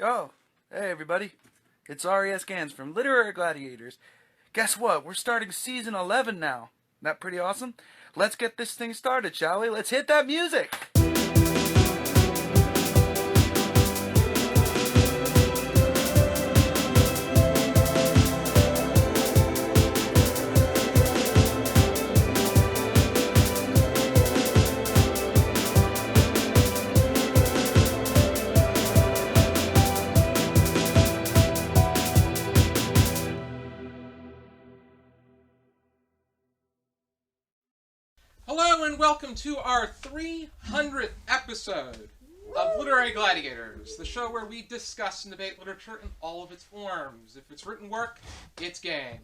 Oh, hey everybody. It's R.E.S. Gans from Literary Gladiators. Guess what? We're starting season 11 now. Isn't that pretty awesome? Let's get this thing started, shall we? Let's hit that music! Hello and welcome to our 300th episode of Literary Gladiators, the show where we discuss and debate literature in all of its forms. If it's written work, it's game.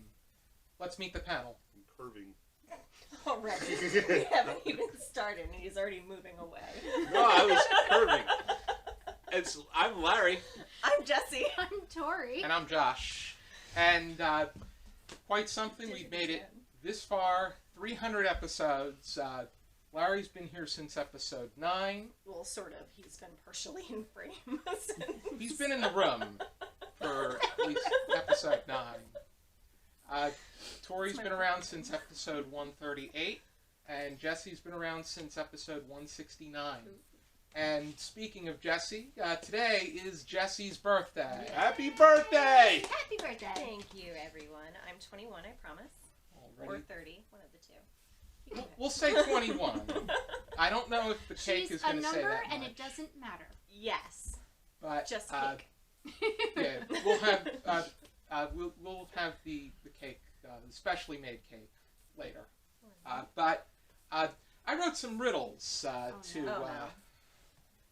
Let's meet the panel. I'm curving. Already. We haven't even started and he's already moving away. No, I was curving. I'm Larry. I'm Jesi. I'm Tori. And I'm Josh. And quite something, we've made it this far. 300 episodes. Larry's been here since episode 9. Well, sort of. He's been partially in frame. He's been in the room for at least episode 9. Tori's been around since episode 138, and Jesi's been around since episode 169. And speaking of Jesi, today is Jesi's birthday. Happy birthday! Happy birthday. Thank you, everyone. I'm 21, I promise. Or 30, one of the two. We'll say 21. I don't know if the cake is going to say that much. And it doesn't matter. Yes. But, just cake. Yeah, we'll have the cake, the specially made cake, later. But I wrote some riddles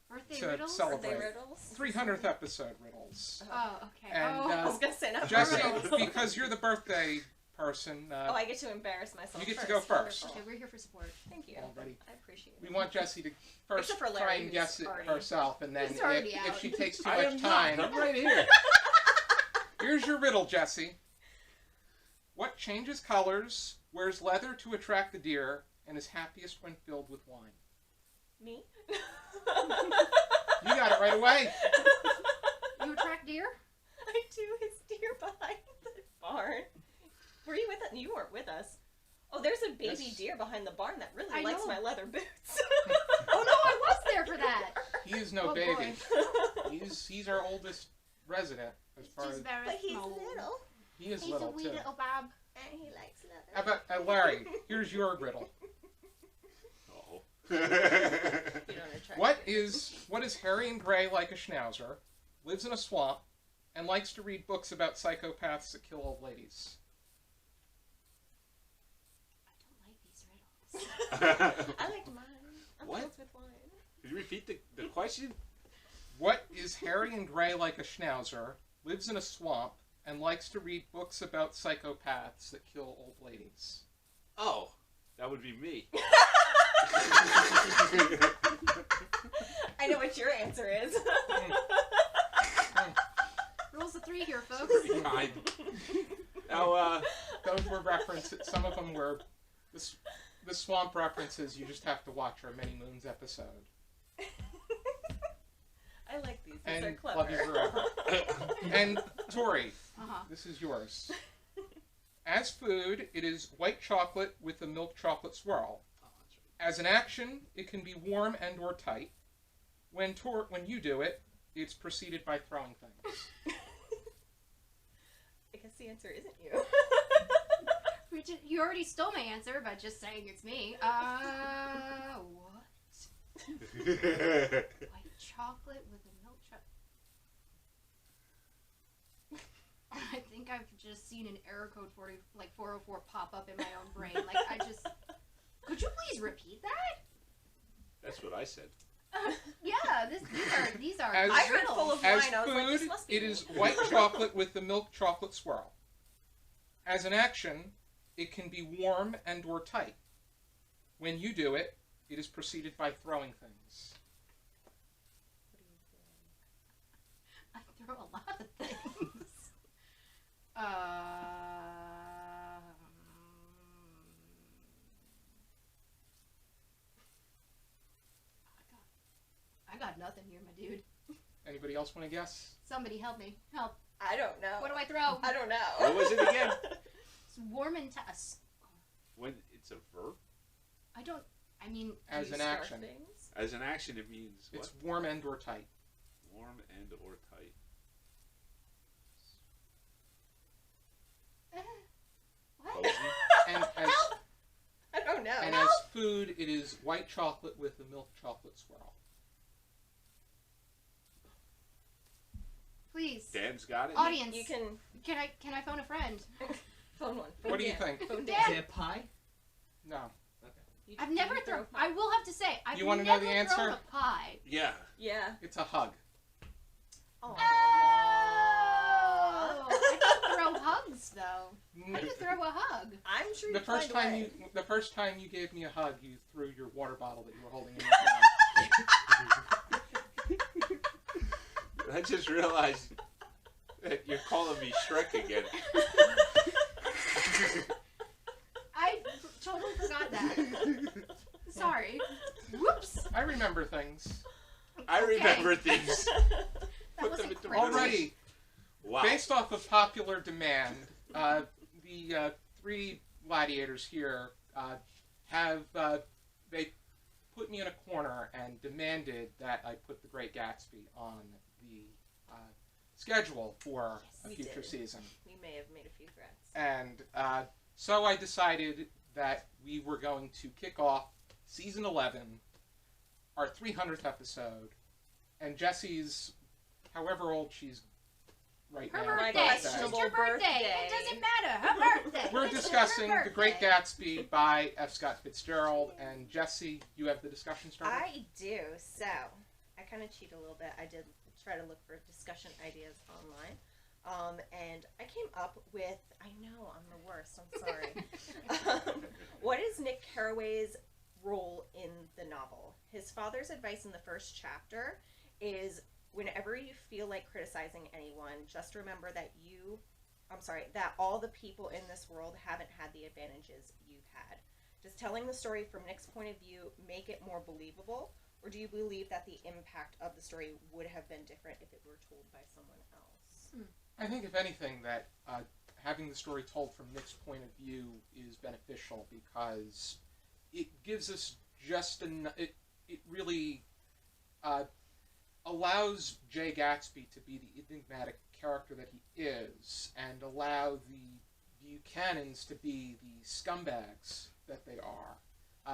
Birthday to riddles? celebrate. Birthday riddles? 300th episode riddles. Oh, okay. And, I was going to say, not Jesi, riddles. because you're the birthday person, I get to embarrass myself. you get to go first. Wonderful. Okay, we're here for support. Thank you. Already. I appreciate it. We want Jesi to first Except for try Larry, and guess who's it already- herself, and then He's already if out. she takes too I am much not. time, I'm right here. here's your riddle, Jesi. What changes colors, wears leather to attract the deer, and is happiest when filled with wine? Me? You got it right away. You attract deer? I do. His deer behind the barn. Were you with us? You weren't with us. Oh, there's a baby Yes. deer behind the barn that really I likes know. my leather boots. Oh no, I was there for that. He is no Oh, baby. boy. He's our oldest resident as It's far as just very But he's small. little. he is He's little a wee too. little Bob. And he likes leather. How about Larry? Here's your riddle. Oh. You don't attract What deers. is hairy and gray like a schnauzer, lives in a swamp, and likes to read books about psychopaths that kill old ladies? I don't like these riddles. I liked mine. I'm What? filled with wine. Could you repeat the question? What is hairy and gray like a schnauzer, lives in a swamp, and likes to read books about psychopaths that kill old ladies? Oh, that would be me. I know what your answer is. Rules of 3 here, folks. Pretty kind. Now, Those were references. Some of them were the swamp references. You just have to watch our Many Moons episode. I like these. These And are clever. love you forever. And Tori, Uh-huh. this is yours. As food, it is white chocolate with a milk chocolate swirl. As an action, it can be warm and or tight. When you do it, it's preceded by throwing things. I guess the answer isn't you. You already stole my answer by just saying it's me. What? White chocolate with a milk chocolate. I think I've just seen an error code 404 pop up in my own brain. Could you please repeat that? That's what I said. Yeah, these are As- I heard riddles. full of As wine. I was like, this food, must be it me. is white chocolate with the milk chocolate swirl. As an action, it can be warm and or tight. When you do it, it is preceded by throwing things. I throw a lot of things. I got nothing here, my dude. Anybody else want to guess? Somebody help me. Help. I don't know. What do I throw? I don't know. What was it again? It's warm and When it's a verb? I mean, As Do an you start action. things? As an action, it means what? It's warm and or tight. Warm and or tight. what? Cozy? And as I don't know. and as food, it is white chocolate with a milk chocolate swirl. Please. Dan's got it? Audience. You can Can I phone a friend? phone one. What do you Dan. think? Phone Dan. Dan. Is it a pie? No. You- I've never you thrown. pie. I will have to say, I've You wanna never know the answer? thrown a pie. Yeah. Yeah. It's a hug. Oh. Oh, I don't throw hugs though. How do you throw a hug? I'm sure The you first find a time way. the first time you gave me a hug, you threw your water bottle that you were holding in your hand. I just realized that you're calling me Shrek again. I totally forgot that. Sorry. Whoops. I remember things. I Okay. remember things. That Put them wasn't into crazy. riddles. Alrighty, Wow. based off of popular demand, the three gladiators here have they put me in a corner and demanded that I put The Great Gatsby on the schedule for Yes, a we future did. season. We may have made a few threats. And so I decided that we were going to kick off season 11, our 300th episode, and Jesse's, however old she's right Her now. birthday. My It's just questionable her birthday. birthday. It doesn't matter. Her birthday. We're It's just discussing her The Great birthday. Gatsby by F. Scott Fitzgerald, and Jesi, you have the discussion started? I do. So, I kind of cheat a little bit. I did try to look for discussion ideas online. And I came up with, I know, I'm the worst, I'm sorry. What is Nick Carraway's role in the novel? His father's advice in the first chapter is whenever you feel like criticizing anyone, just remember that that all the people in this world haven't had the advantages you've had. Does telling the story from Nick's point of view make it more believable, or do you believe that the impact of the story would have been different if it were told by someone else? I think, if anything, that having the story told from Nick's point of view is beneficial because it gives us just it really allows Jay Gatsby to be the enigmatic character that he is and allow the Buchanans to be the scumbags that they are.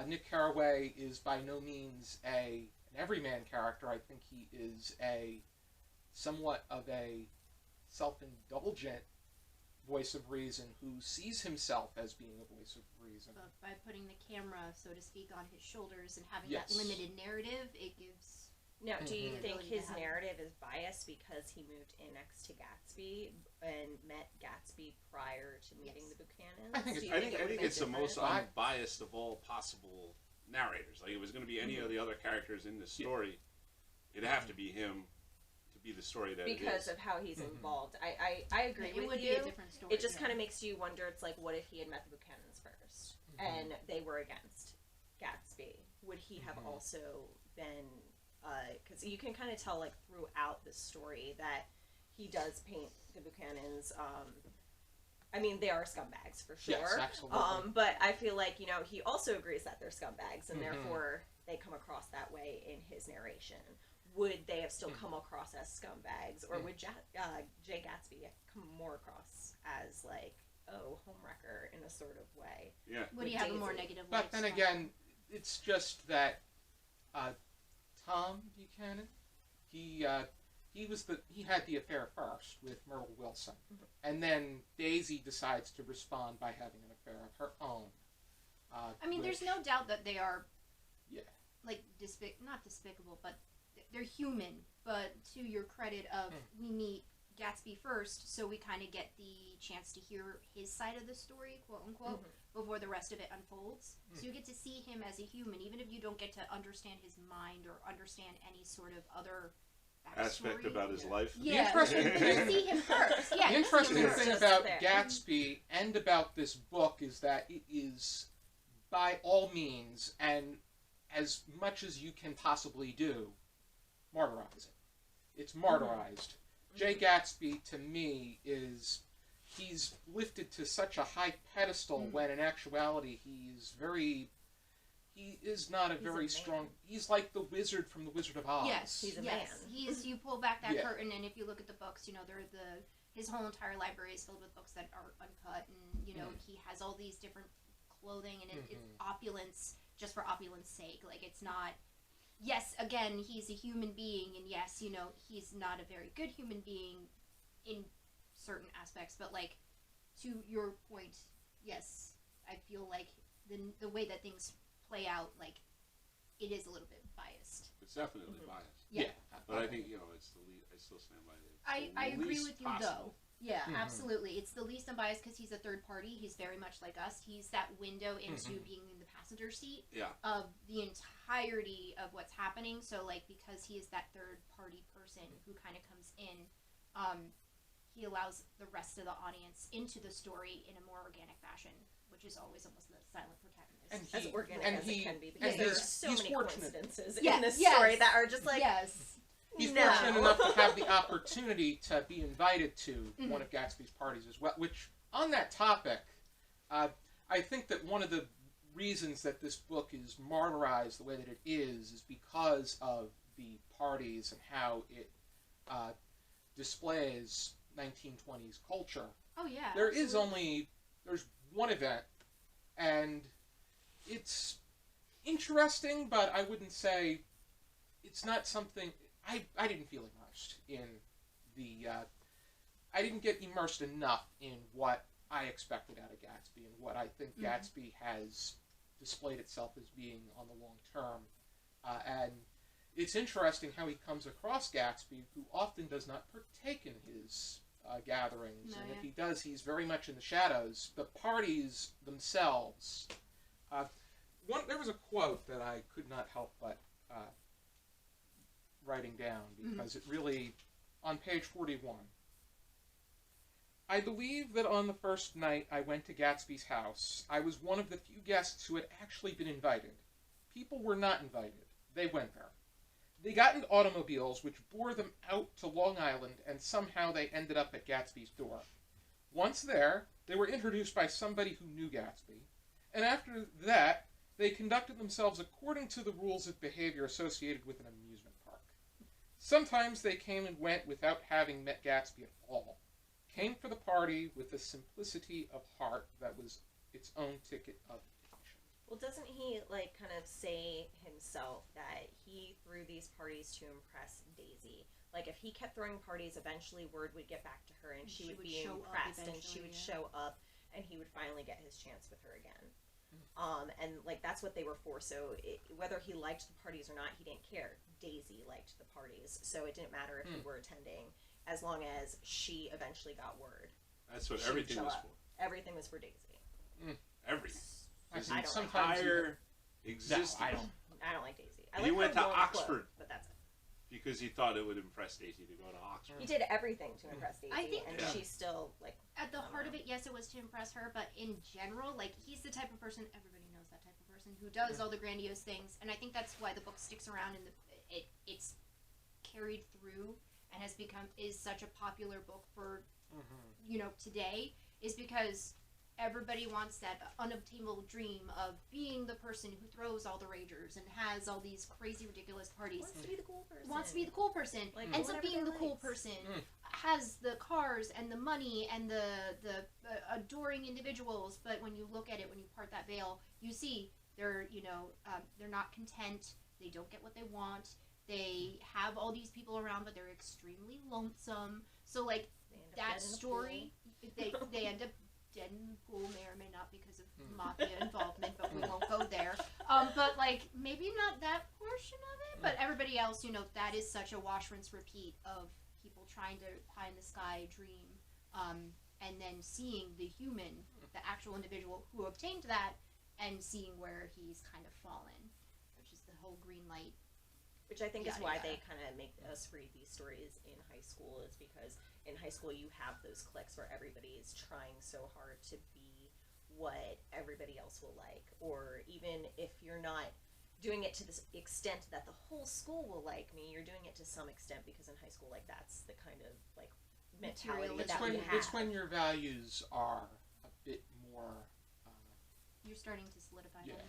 Nick Carraway is by no means an everyman character. I think he is somewhat of a self-indulgent voice of reason who sees himself as being a voice of reason. But by putting the camera, so to speak, on his shoulders and having Yes. that limited narrative, it gives. Now, do you Mhm. think Ability to his have- narrative is biased because he moved in next to Gatsby and met Gatsby prior to meeting Yes. the Buchanans? I think it's- Do you I think, it would've been it's the most different? unbiased of all possible narrators. Like, if it was going to be any of the other characters in the story, it'd have to be him to be the story that because it is. of how he's Mhm. involved. I agree It with would you. be a different story. It just yeah. kind of makes you wonder. It's like, what if he had met the Buchanans first and they were against Gatsby? Would he have Mhm. also been? Because you can kind of tell, like, throughout the story that he does paint the Buchanans. I mean, they are scumbags for sure. Yes, absolutely. But I feel like, he also agrees that they're scumbags, and Mhm. therefore they come across that way in his narration. Would they have still come across as scumbags, or would Jay Gatsby come more across as, like, homewrecker in a sort of way? Yeah. Would he with have a more Daisy. negative But then lifestyle? again, it's just that Tom Buchanan, he had the affair first with Myrtle Wilson, and then Daisy decides to respond by having an affair of her own. I mean, there's which- no doubt that they are, Yeah. like, not despicable, but they're human. But to your credit of, we meet Gatsby first, so we kind of get the chance to hear his side of the story, quote unquote, before the rest of it unfolds. So you get to see him as a human, even if you don't get to understand his mind or understand any sort of other Aspect backstory. about his life. Yeah, interesting but thing- you see him first. Yeah, The you see him interesting first. thing Just about there. Gatsby and about this book is that it is, by all means, and as much as you can possibly do, martyrize it. it's martyrized. Jay Gatsby, to me, he's lifted to such a high pedestal when in actuality he is not a very strong. He's like the wizard from the Wizard of Oz. Yes, He's a yes. man. You pull back that Yeah. curtain, and if you look at the books, his whole entire library is filled with books that are uncut, and he has all these different clothing, and it's opulence just for opulence sake. Like, it's not. Yes, again, he's a human being, and yes, he's not a very good human being in certain aspects, but like, to your point, yes, I feel like the way that things play out, like, it is a little bit biased. It's definitely biased. Yeah. But I think, it's the least, I still stand by it. I agree with you, possible. though. Yeah, absolutely. It's the least unbiased because he's a third party. He's very much like us. He's that window into being in the passenger seat of the entirety of what's happening. So, like, because he is that third party person who kind of comes in, he allows the rest of the audience into the story in a more organic fashion, which is always almost the silent protagonist. As organic as it can be, because and there are he's so many fortunate. coincidences Yes, in this yes. story that are just like, yes. He's no. fortunate enough to have the opportunity to be invited to one of Gatsby's parties as well. Which, on that topic, I think that one of the reasons that this book is martyrized the way that it is because of the parties and how it displays 1920s culture. Oh, yeah. There's one event, and it's interesting, but I wouldn't say it's not something. I didn't feel immersed in the. I didn't get immersed enough in what I expected out of Gatsby and what I think Gatsby has displayed itself as being on the long term. And it's interesting how he comes across Gatsby, who often does not partake in his gatherings. And if he does, he's very much in the shadows. The parties themselves. There was a quote that I could not help but writing down because it really, on page 41, I believe that on the first night I went to Gatsby's house, I was one of the few guests who had actually been invited. People were not invited. They went there. They got into automobiles which bore them out to Long Island, and somehow they ended up at Gatsby's door. Once there, they were introduced by somebody who knew Gatsby, and after that, they conducted themselves according to the rules of behavior associated with an amusement park. Sometimes they came and went without having met Gatsby at all. Came for the party with the simplicity of heart that was its own ticket of admission. Well, doesn't he, like, kind of say himself that he threw these parties to impress Daisy? Like, if he kept throwing parties, eventually word would get back to her, and she would be impressed, and she would show up, and he would finally get his chance with her again. And, like, that's what they were for. So whether he liked the parties or not, he didn't care. Daisy liked the parties, so it didn't matter if he were attending, as long as she eventually got word. That's what She would everything show was up. for. Everything was for Daisy. Everything. I His think don't sometimes entire existence. No, I don't. I don't like Daisy. I He like went her to warm Oxford. clothes, but that's it. Because he thought it would impress Daisy to go to Oxford. He did everything to impress Daisy, I think- and Yeah. she's still, like... At the heart of it, yes, it was to impress her, but in general, like, he's the type of person, everybody knows that type of person, who does all the grandiose things, and I think that's why the book sticks around and it's carried through and is such a popular book for, today, is because everybody wants that unobtainable dream of being the person who throws all the ragers and has all these crazy, ridiculous parties. Wants to be the cool person. Wants to be the cool person. Like, Ends up whatever being they the cool likes. person. Has the cars and the money and the adoring individuals, but when you look at it, when you part that veil, you see they're not content. They don't get what they want. They have all these people around, but they're extremely lonesome. So, like, They end up that dead in a story, they end up dead in the pool, may or may not because of mafia involvement, but we won't go there. But, like, maybe not that portion of it, but everybody else, that is such a wash, rinse, repeat of people trying to pie in the sky dream, and then seeing the human, the actual individual who obtained that, and seeing where he's kind of fallen, which is the whole green light. Which I think is Yada, why yada. they kind of make us read these stories in high school, is because in high school you have those cliques where everybody is trying so hard to be what everybody else will like, or even if you're not doing it to this extent that the whole school will like me. You're doing it to some extent because in high school, like, that's the kind of, like, mentality Materialistic. that we have. It's when your values are a bit more. You're starting to solidify Yeah. them.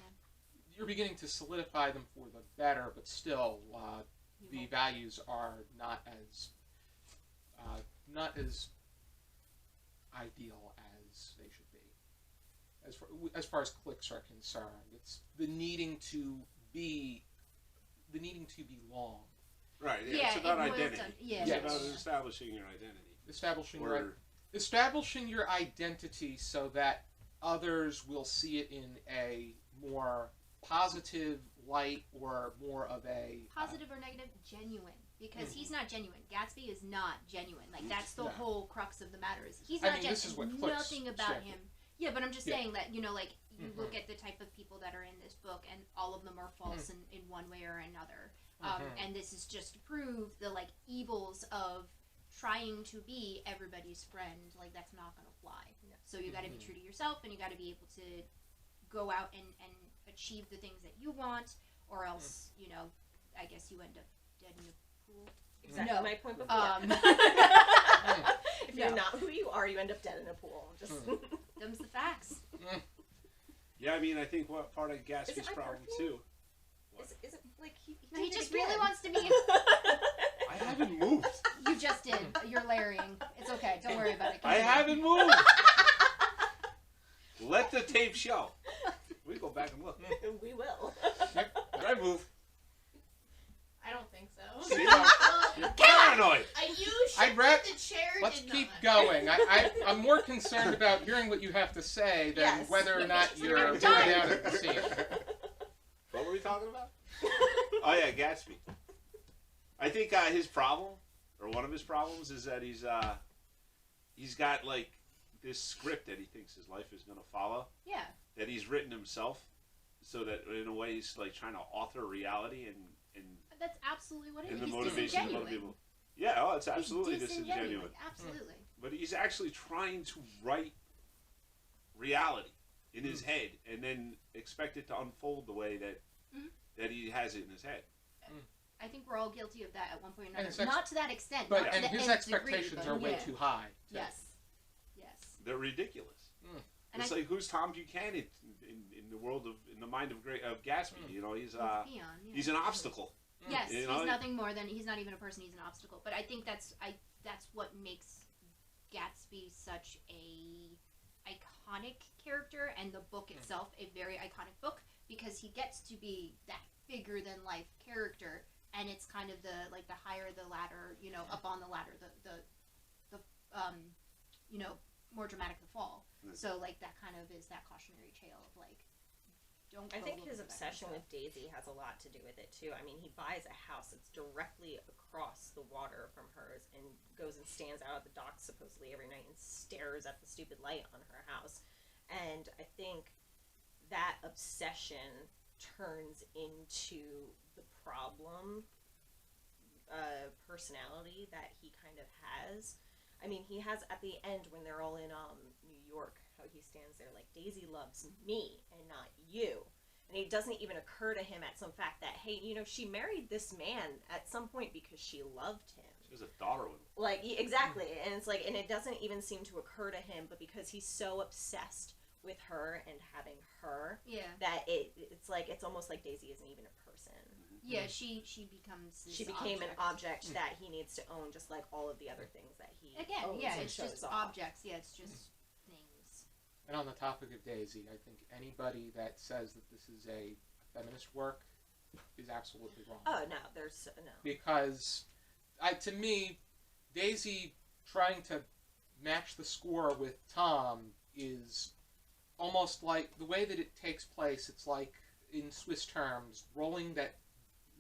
You're beginning to solidify them for the better, but still, the values are not as ideal as they should be. As far as cliques are concerned, it's the needing to belong. Right. Yeah, Yeah, it's about it boils identity. down- yeah. It's Yes. about establishing your identity. Establishing your identity so that others will see it in a more positive light, or more of a Positive or negative, genuine. Because he's not genuine. Gatsby is not genuine. Like, that's the No. whole crux of the matter. Is he's I not mean, genuine. this is what cliques Nothing about stand him. Yeah, but I'm just Yeah. saying that, you know, like, you Mhm. look at the type of people that are in this book, and all of them are false in one way or another. And this is just to prove the, like, evils of trying to be everybody's friend. Like, that's not going to fly. No. So you got to be true to yourself, and you got to be able to go out and achieve the things that you want, or else, you know, I guess you end up dead in a pool. Exactly No. my point before. If you're No. not who you are, you end up dead in a pool. Just Them's the facts. Yeah, I mean, I think what part of Is Gatsby's it my problem perfume? too. is it like he No, he did it just really again. wants to be. I haven't moved. You just did. You're layering. It's okay. Don't worry about it. I Continue. haven't moved. Let the tape show. We go back and look. We will. Did I move? I don't think so. See, you're paranoid. You I'd ra- shifted the chair. Let's did keep not. going. I'm more concerned about hearing what you have to say than Yes. whether or not you're We're going done. out at the scene. What were we talking about? Oh yeah, Gatsby. I think his problem, or one of his problems, is that he's got like this script that he thinks his life is going to follow, Yeah. that he's written himself, so that in a way he's like trying to author reality and That's absolutely what it is. the He's motivation of other disingenuine. people. Yeah, oh, it's He's absolutely disingenuous. Absolutely. But he's actually trying to write reality in his head and then expect it to unfold the way that that he has it in his head. I think we're all guilty of that at one point or And another. his ex- Not to that extent. But not to and the his nth expectations degree, are but way yeah. too high. too. Yes. Yes. They're ridiculous. And It's like, who's Tom Buchanan in the world in the mind of Gatsby? You know, he's Peon, yeah. he's an obstacle. Yes, You he's know? nothing more than he's not even a person. He's an obstacle. But I think that's what makes Gatsby such a iconic character, and the book itself a very iconic book, because he gets to be that bigger than life character, and it's kind of the higher the ladder, you know, up on the ladder, the you know, more dramatic the fall. So like that kind of is that cautionary tale of like, don't. I go think looking his back obsession and with Daisy has a lot to do with it too. I mean, he buys a house that's directly across the water from hers and goes and stands out at the dock supposedly every night and stares at the stupid light on her house. And I think that obsession turns into the problem personality that he kind of has. I mean, he has at the end when they're all in New York, how he stands there like, Daisy loves me and not you. And it doesn't even occur to him at some fact that, hey, you know, she married this man at some point because she loved him. She has a daughter with him. Like, exactly. And it's like, and it doesn't even seem to occur to him, but because he's so obsessed with her and having her, Yeah. that it's like, it's almost like Daisy isn't even a person. Yeah, she becomes this She became an object. object that he needs to own, just like all of the other things that he Again, owns yeah, and it's shows just off. objects. Yeah, it's just things. And on the topic of Daisy, I think anybody that says that this is a feminist work is absolutely wrong. Oh no, there's no. Because, to me, Daisy trying to match the score with Tom is almost like the way that it takes place. It's like in Swiss terms, rolling that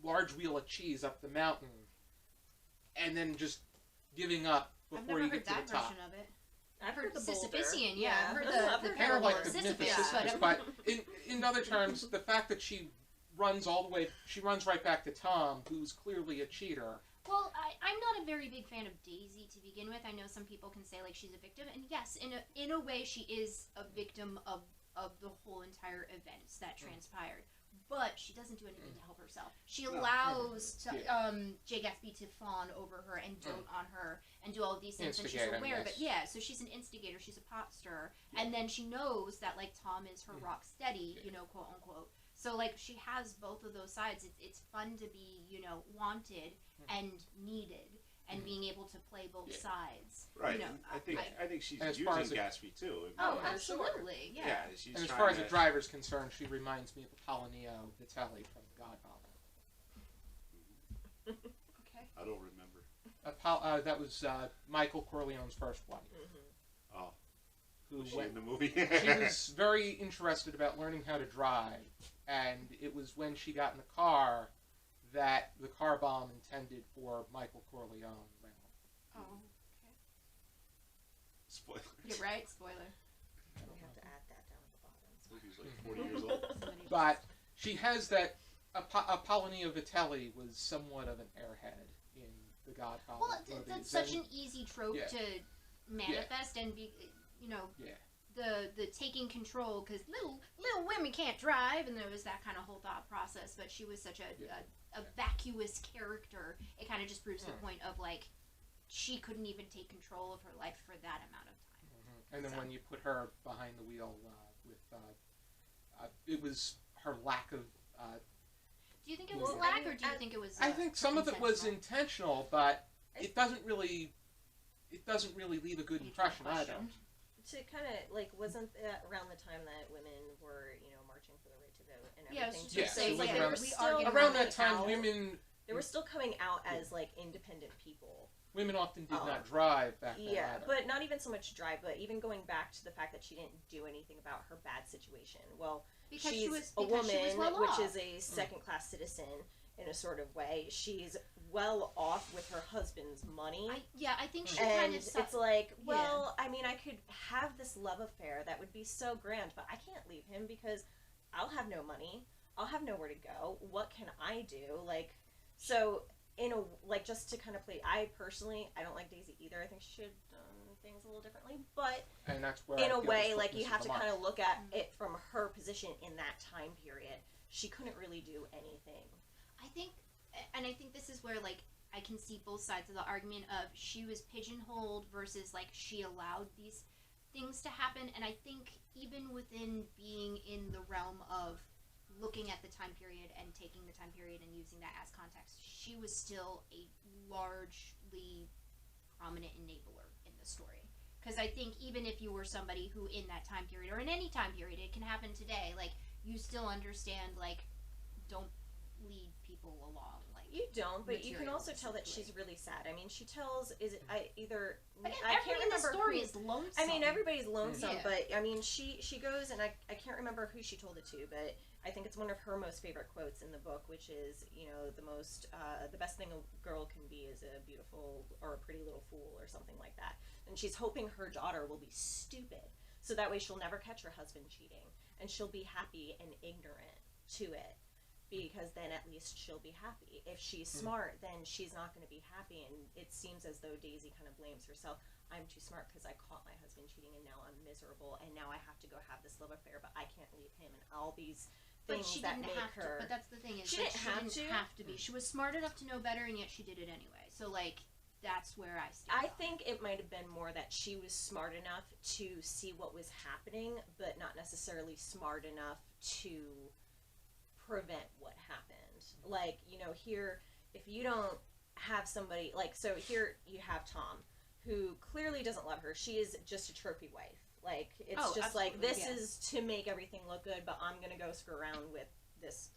large wheel of cheese up the mountain, and then just giving up I've before never you heard get to that the top. version of it. I've heard the boulder. Sisyphusian, yeah. I've heard I've the heard Kind of parable like of the myth of Sisyphus, Sisyphus, but in other terms, the fact that she runs all the way, she runs right back to Tom, who's clearly a cheater. Well, I'm not a very big fan of Daisy to begin with. I know some people can say like she's a victim, and yes, in a way she is a victim of the whole entire events that transpired. but she doesn't do anything to help herself. She No. allows Jay Gatsby to fawn over her and dote on her and do all of these things, and she's Instigate, I aware of it. guess. Yeah, so she's an instigator, she's a pot stirrer, and then she knows that, like, Tom is her rock steady, you know, quote unquote. So, like, she has both of those sides. It's fun to be, you know, wanted and needed, and being able to play both sides. Right. You know, and I think she's And as using far as Gatsby too. Oh, Yeah. absolutely, yeah. Yeah, she's And as trying far as to, the driver's concerned, she reminds me of Apollinio Vitelli from The Godfather. Okay. I don't remember. That was Michael Corleone's first wife. Oh, Who was she went, in the movie? she was very interested about learning how to drive, and it was when she got in the car that the car bomb intended for Michael Corleone went off. Oh, okay. Spoiler. You're right, spoiler. We have to add that down at the bottom. This movie's like 40 years old. Somebody But she has that. Apollinio Vitelli was somewhat of an airhead in the Godfather Well, movies. that's such and- an easy trope Yeah. to manifest and be, you know, Yeah. the taking control because little women can't drive, and there was that kind of whole thought process. But she was such a vacuous character. It kind of just proves the point of, like, she couldn't even take control of her life for that amount of time. And then So- when you put her behind the wheel it was her lack of. Do you think it was Well, lack, I mean, or do you think it was? I think some of it was intentional? intentional, but it doesn't really leave a good impression either. Question. To kind of, like, wasn't that around the time that women were, you know, marching for the right to vote and Yeah, everything? it's too? just So, it was like, like they around- were we still are getting Around that coming time, out- women they were still coming out as, like, independent people. often did Oh. not drive back then Yeah, either. but not even so much drive, but even going back to the fact that she didn't do anything about her bad situation. Well, Because she's she was a woman, well which off. is a second-class citizen in a sort of way. She's well off with her husband's money. I think she And kind of. it's like, well, I mean, I could have this love affair that would be so grand, but I can't leave him because I'll have no money. I'll have nowhere to go. What can I do? Like, so, like, just to kind of play, I don't like Daisy either. I think she should have done things a little differently, but And that's where in I a feel way, the like, you quickness have to the kind of mark. look at it from her position in that time period. She couldn't really do anything. I think this is where, like, I can see both sides of the argument of she was pigeonholed versus, like, she allowed these things to happen. And I think even within being in the realm of looking at the time period and taking the time period and using that as context, she was still a largely prominent enabler in the story. Because I think even if you were somebody who in that time period, or in any time period, it can happen today, like, you still understand, like, don't lead people along. Like, You don't, but you can material also tell that specifically. she's really sad. I mean, she tells, I But can't everybody in the remember story who- is lonesome. I mean, everybody's lonesome, Yeah. but I mean, she goes, and I can't remember who she told it to, but I think it's one of her most favorite quotes in the book, which is, you know, the best thing a girl can be is a beautiful or a pretty little fool or something like that. And she's hoping her daughter will be stupid, so that way she'll never catch her husband cheating, and she'll be happy and ignorant to it. Because then at least she'll be happy. If she's smart, then she's not going to be happy. And it seems as though Daisy kind of blames herself. I'm too smart because I caught my husband cheating, and now I'm miserable, and now I have to go have this love affair, but I can't leave him, and all these But things she that didn't make have her. to. But that's the thing is She that didn't she have didn't to. have to be. She was smart enough to know better, and yet she did it anyway. So, like, that's where I stand. I on think it might have been more that she was smart enough to see what was happening, but not necessarily smart enough to prevent what happened. Like, you know, here, if you don't have somebody, like, so here you have Tom, who clearly doesn't love her. She is just a trophy wife. Like, it's Oh, just like, absolutely, this yeah. is to make everything look good, but I'm gonna go screw around with this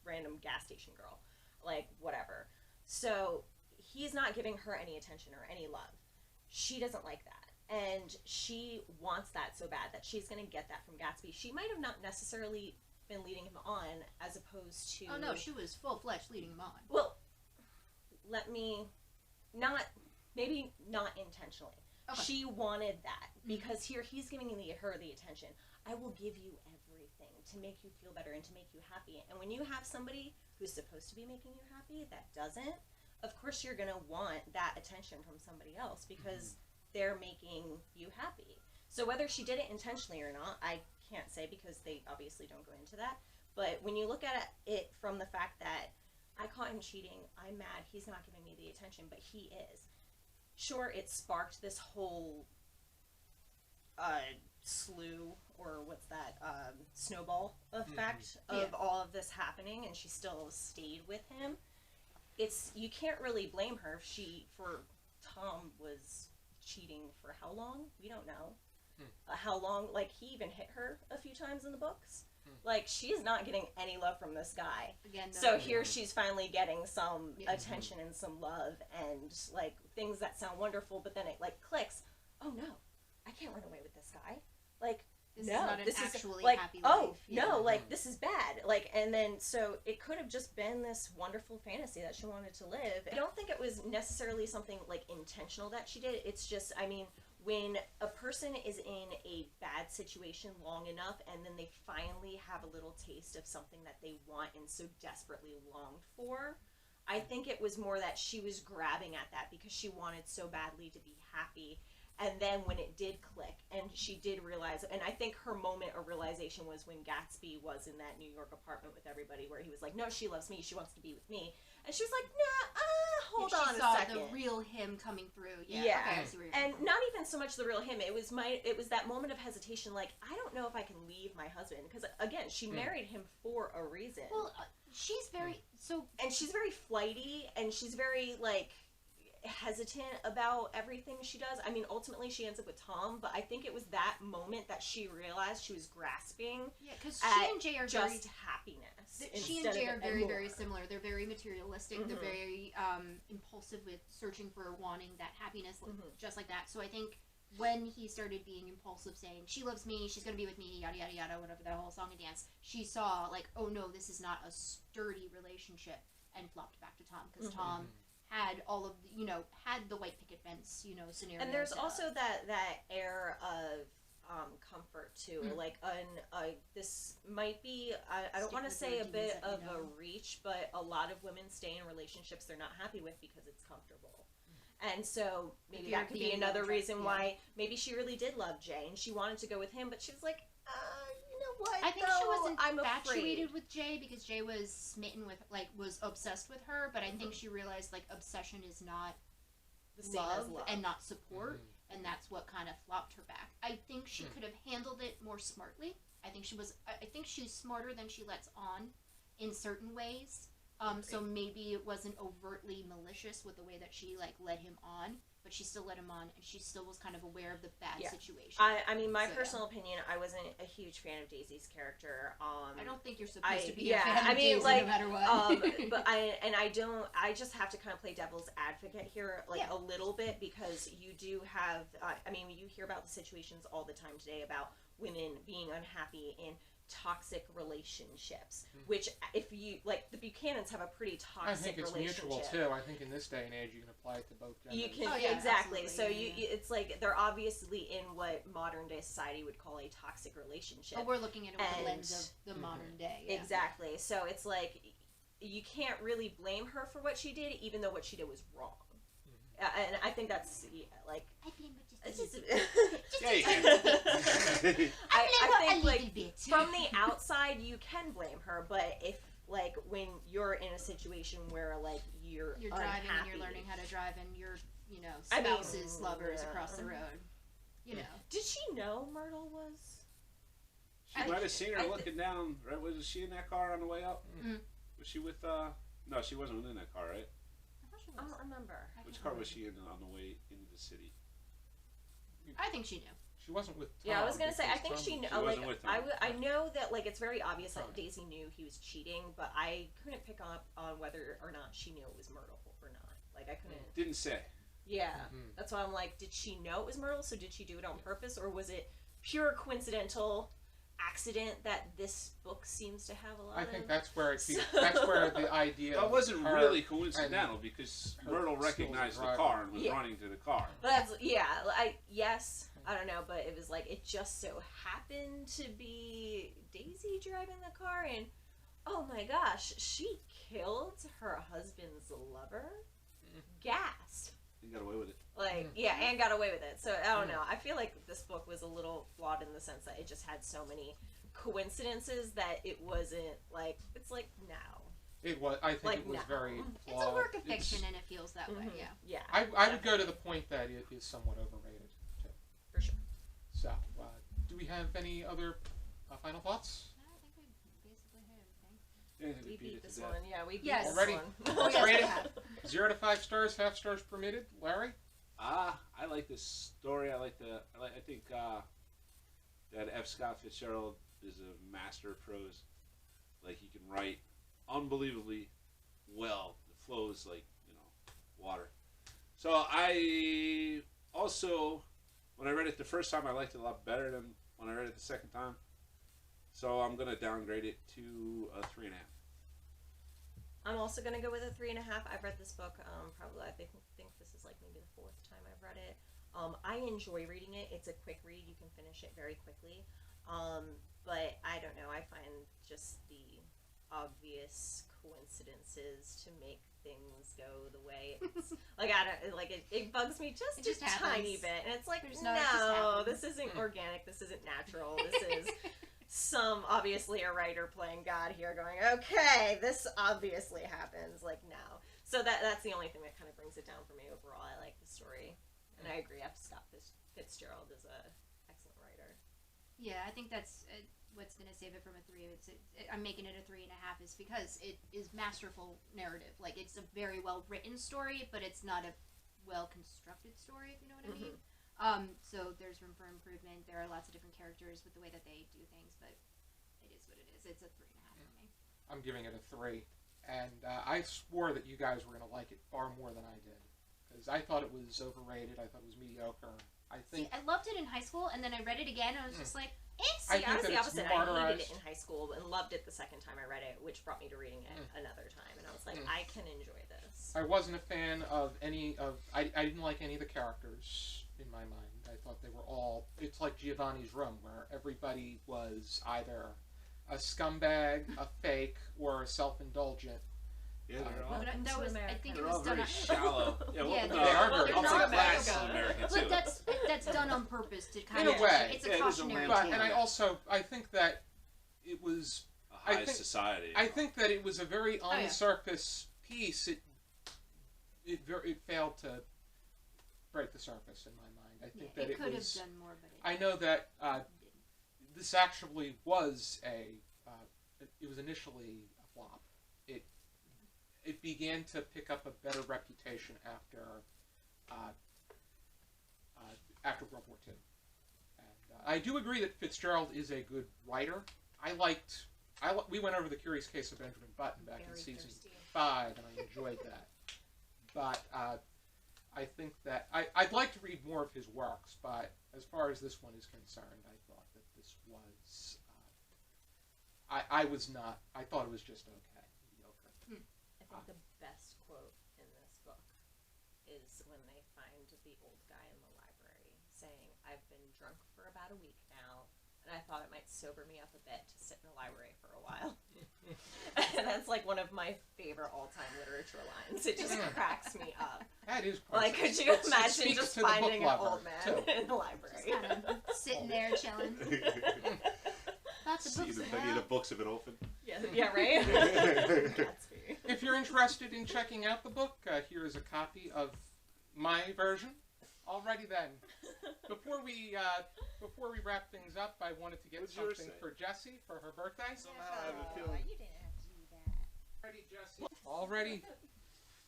random gas station girl. Like, whatever. So, he's not giving her any attention or any love. She doesn't like that. And she wants that so bad that she's going to get that from Gatsby. She might have not necessarily been leading him on as opposed to... Oh, no, she was full-fledged leading him on. Well, let me... Maybe not intentionally. Okay. She wanted that because here he's giving her the attention. I will give you everything to make you feel better and to make you happy. And when you have somebody who's supposed to be making you happy that doesn't, of course you're going to want that attention from somebody else because they're making you happy. So whether she did it intentionally or not, I can't say because they obviously don't go into that. But when you look at it from the fact that I caught him cheating, I'm mad, he's not giving me the attention, but he is. Sure, it sparked this whole slew, or what's that, snowball effect of all of this happening, and she still stayed with him. You can't really blame her. For Tom was cheating for how long? We don't know. How long, like, he even hit her a few times in the books. Like, she's not getting any love from this guy. Again, so here she's finally getting some attention and some love and, like, things that sound wonderful, but then it, like, clicks. Oh, no. I can't run away with this guy. Like, this no, is not an this actually is, like, happy oh, life. Yeah. no, like, this is bad. Like, and then, so it could have just been this wonderful fantasy that she wanted to live. I don't think it was necessarily something, like, intentional that she did. It's just, I mean, when a person is in a bad situation long enough and then they finally have a little taste of something that they want and so desperately longed for, I think it was more that she was grabbing at that because she wanted so badly to be happy. And then when it did click and she did realize, and I think her moment of realization was when Gatsby was in that New York apartment with everybody where he was like, no, she loves me, she wants to be with me. And she was like, nah, hold on a second. She saw the real him coming through. Yeah. Yeah. Okay, I see where you're And coming not even so much the real him. It was that moment of hesitation, like, I don't know if I can leave my husband. Because, again, she married him for a reason. Well, she's very, and she's very flighty, and she's very, like, hesitant about everything she does. I mean, ultimately she ends up with Tom, but I think it was that moment that she realized she was grasping. Yeah, because she and Jay are just happiness. She and Jay are very, very similar. They're very materialistic. They're very impulsive with searching for wanting that happiness, just like that. So I think when he started being impulsive, saying, she loves me, she's going to be with me, yada, yada, yada, whatever, that whole song and dance, she saw, like, oh no, this is not a sturdy relationship, and flopped back to Tom, because Tom had all of the, had the white picket fence, scenario. And there's also that air of comfort too. Like, this might be, I don't want to say a bit of a reach, but a lot of women stay in relationships they're not happy with because it's comfortable. And so maybe that could be another reason why maybe she really did love Jay and she wanted to go with him, but she was like, you know what? I think she wasn't I'm infatuated with Jay because Jay was smitten with, like, was obsessed with her, but I think she realized, like, obsession is not the same as love and not support, and that's what kind of flopped her back. I think she could have handled it more smartly. I think she's smarter than she lets on in certain ways. So maybe it wasn't overtly malicious with the way that she, like, led him on, but she still led him on, and she still was kind of aware of the bad situation. I mean, my personal opinion, I wasn't a huge fan of Daisy's character. I don't think you're supposed to be a fan of Daisy, no matter what. But I just have to kind of play devil's advocate here, like, a little bit, because you do have, I mean, you hear about the situations all the time today about women being unhappy in toxic relationships, which, if you, like, the Buchanans have a pretty toxic relationship. I think it's mutual, too. I think in this day and age you can apply it to both genders. You can, exactly. So it's like, they're obviously in what modern day society would call a toxic relationship. But we're looking at it with the lens of the modern day. Yeah. Exactly. So it's like, you can't really blame her for what she did, even though what she did was wrong. And I think that's, like... I blame her I think, like, from the outside, you can blame her, but if, like, when you're in a situation where, like, you're driving unhappy, and you're learning how to drive and your, spouses, lovers across the road, Did she know Myrtle was? She might have seen her looking down, right? Was she in that car on the way up? Was she with, no, she wasn't in that car, right? I don't remember. Which car was she in on the way into the city? I think she knew. She wasn't with Tom. Yeah, I was gonna say, I think she knew. Like, with Tom. I know that, like, it's very obvious that Daisy knew he was cheating, but I couldn't pick up on whether or not she knew it was Myrtle or not. Like, I couldn't. Didn't say. Yeah, that's why I'm like, did she know it was Myrtle? So did she do it on purpose, or was it pure coincidental accident that this book seems to have a lot of? I think that's where that's where the idea. Well, it wasn't really coincidental because Myrtle recognized the car and was running to the car. But that's, I don't know, but it was like, it just so happened to be Daisy driving the car, and oh my gosh, she killed her husband's lover. Gasp. He got away with it. Like, and got away with it. So, I don't know. I feel like this book was a little flawed in the sense that it just had so many coincidences that it wasn't like it's like now. It was. I think Like it was now. very It's flawed. a work of fiction, and it feels that way. Yeah. Yeah. I would go to the point that it is somewhat overrated too. For sure. So, do we have any other final thoughts? I think we basically hit everything. Yeah, We it beat to this death. one. Yeah, we beat Yes. this Already? one. Let's Yes, rate we it. have. 0 to 5 stars, half stars permitted. Larry? I like this story. I think that F. Scott Fitzgerald is a master of prose. Like, he can write unbelievably well. It flows like, water. So I also, when I read it the first time, I liked it a lot better than when I read it the second time. So I'm gonna downgrade it to a 3.5. I'm also gonna go with a 3.5. I've read this book probably. I think this is like maybe the 4th time I've read it. I enjoy reading it. It's a quick read. You can finish it very quickly. But I don't know. I find just the obvious coincidences to make things go the way it's like I don't like it bugs me just It just a tiny happens. bit, and it's like There's no, it just no, happens. this isn't organic. This isn't natural. This is obviously a writer playing God here going, okay, this obviously happens, like, no. So that's the only thing that kind of brings it down for me overall. I like the story, and I agree, F. Scott Fitzgerald is a excellent writer. Yeah, I think that's what's going to save it from a 3. I'm making it a 3.5 is because it is masterful narrative. Like, it's a very well written story, but it's not a well constructed story, if you know what I mean. So there's room for improvement. There are lots of different characters with the way that they do things, but it is what it is. It's a 3.5 for me. I'm giving it a 3. And I swore that you guys were going to like it far more than I did. Because I thought it was overrated. I thought it was mediocre. I think... See, I loved it in high school, and then I read it again, and I was just like, See, I was the opposite. I hated martyrized. it in high school and loved it the second time I read it, which brought me to reading it another time. And I was like, I can enjoy this. I wasn't a fan of any of... I didn't like any of the characters in my mind. I thought they were all... It's like Giovanni's Room, where everybody was either a scumbag, a fake, or self-indulgent. Yeah, they're all, I think it they're was all done very on, shallow. Yeah, Yeah, no, they are very upper shallow. class America. American too. but that's done on purpose to kind In of a way. it's Yeah, a it is a cautionary lampoon. But, and I think that it was... A high think- society. I think that it was a very on the surface piece. It failed to break the surface in my mind. I think that it could was... have done more, but it I know that this actually was it was initially a flop. It began to pick up a better reputation after World War II. And I do agree that Fitzgerald is a good writer. We went over The Curious Case of Benjamin Button back in season 5, and I enjoyed that. But I think that I'd like to read more of his works, but as far as this one is concerned, I thought that this was I thought it was just okay, mediocre. I think the best quote in this book is when they find the old guy in the library saying, I've been drunk for about a week now, and I thought it might sober me up a bit to sit in the library for a while. And that's like one of my favorite all-time literature lines. It just cracks me up. That is Like, could you imagine just finding an old man in the library? just kind of sitting there chilling. Lots of See books the to plenty of have. the books have been opened. Yeah, right? Gatsby. If you're interested in checking out the book, here is a copy of my version. Alrighty then. Before we wrap things up, I wanted to get What's yours something say? for Jesi for her birthday. Somehow I have a feeling. You didn't have to do that. Already, Jesi. Already,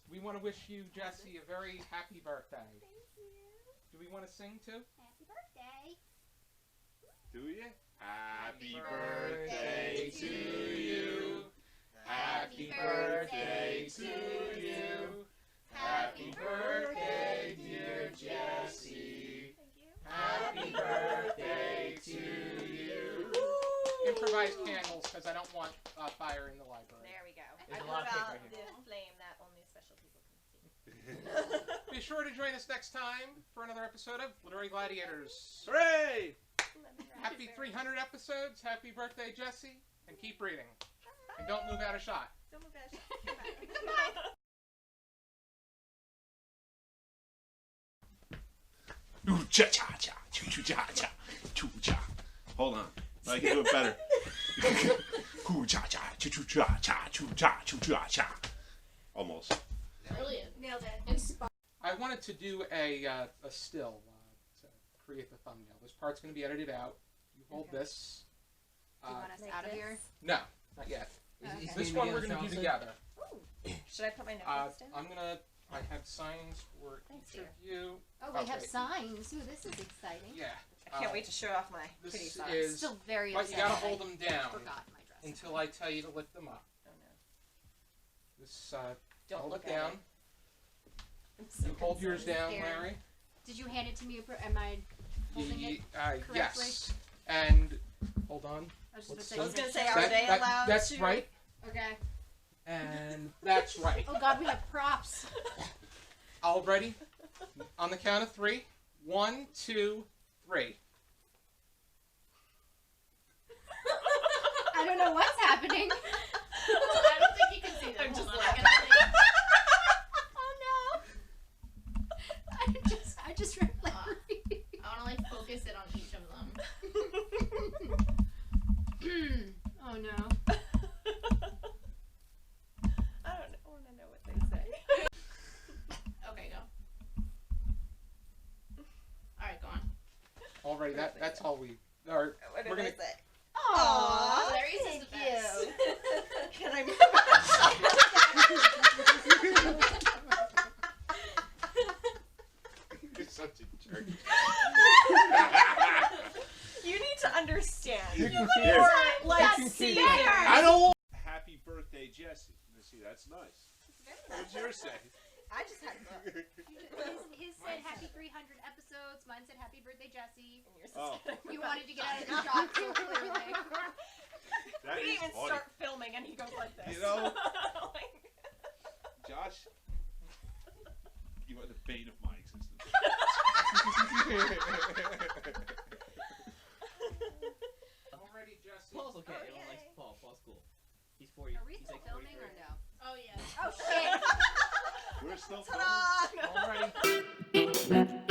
we want to wish you, Jesi, a very happy birthday. Thank you. Do we want to sing too? Happy birthday. Do you? Happy birthday to you. Happy birthday to you. Happy birthday, dear Jesi. Thank you. Happy birthday to you. Improvise candles because I don't want fire in the library. There we go. There's I a put lot of out paper here. the flame that only special people can see. Be sure to join us next time for another episode of Literary Gladiators. Hooray! Happy 300 episodes. Happy birthday, Jesi. And keep reading. And don't move out of shot. Don't move that shit. Goodbye. Ooh, cha cha cha, choo choo cha cha, choo cha. Hold on, I can do it better. Almost. Brilliant. Nailed it. I wanted to do a still to create the thumbnail. This part's going to be edited out. You hold Okay. this. Do you want us Like out of this? here? No, not yet. Okay. This one we're going to do together. Should I put my notebooks down? I have signs for Thanks, each of dear. you. Oh, we have Okay. signs. Ooh, this is exciting. Yeah. I can't wait to show off my This kitty socks. is- Still very But you upset. got to hold them down Forgot my dress. until I tell you to lift them up. Oh no! This Don't hold look it down. at it. I'm so You hold yours concerned. down, Scared. Larry. Did you hand it to me? Am I holding it? correctly? Yes. And hold on. I was Let's just see. I was gonna say, make are sure. they allowed That's to? right. Okay. And that's right. Oh God, we have props. All ready? On the count of 3. 1, 2, 3. I don't know what's happening. I don't think you can see them. I'm just Hold on, laughing. I gotta Oh no. I just read Larry. think- I wanna like focus it on each of them. Oh no. I don't want to know what they say. Okay, go. Alright, go on. All ready? That's all we. Or What We're did gonna- I say? Aw, Larry's is thank the best. you. Can I move? You're such a jerk. You need to understand. Here. You're like That's seasoned. fair. I don't want. Happy birthday, Jesse. Let's see, that's nice. What's yours say? I just had book. His said happy 300 episodes. Mine said happy birthday, Jesse. And yours Oh. is You wanted to get out of the shot so clearly. That We is didn't even funny. start filming, and he goes like this. You know? Like- Josh, you are the bane of my existence. Already, Jesse. Paul's okay. Oh, Everyone likes yay. Paul. Paul's cool. He's 40. Are we he's still like filming 43. or no? Oh yeah. Oh shit. We're still filming. Ta-da! Already.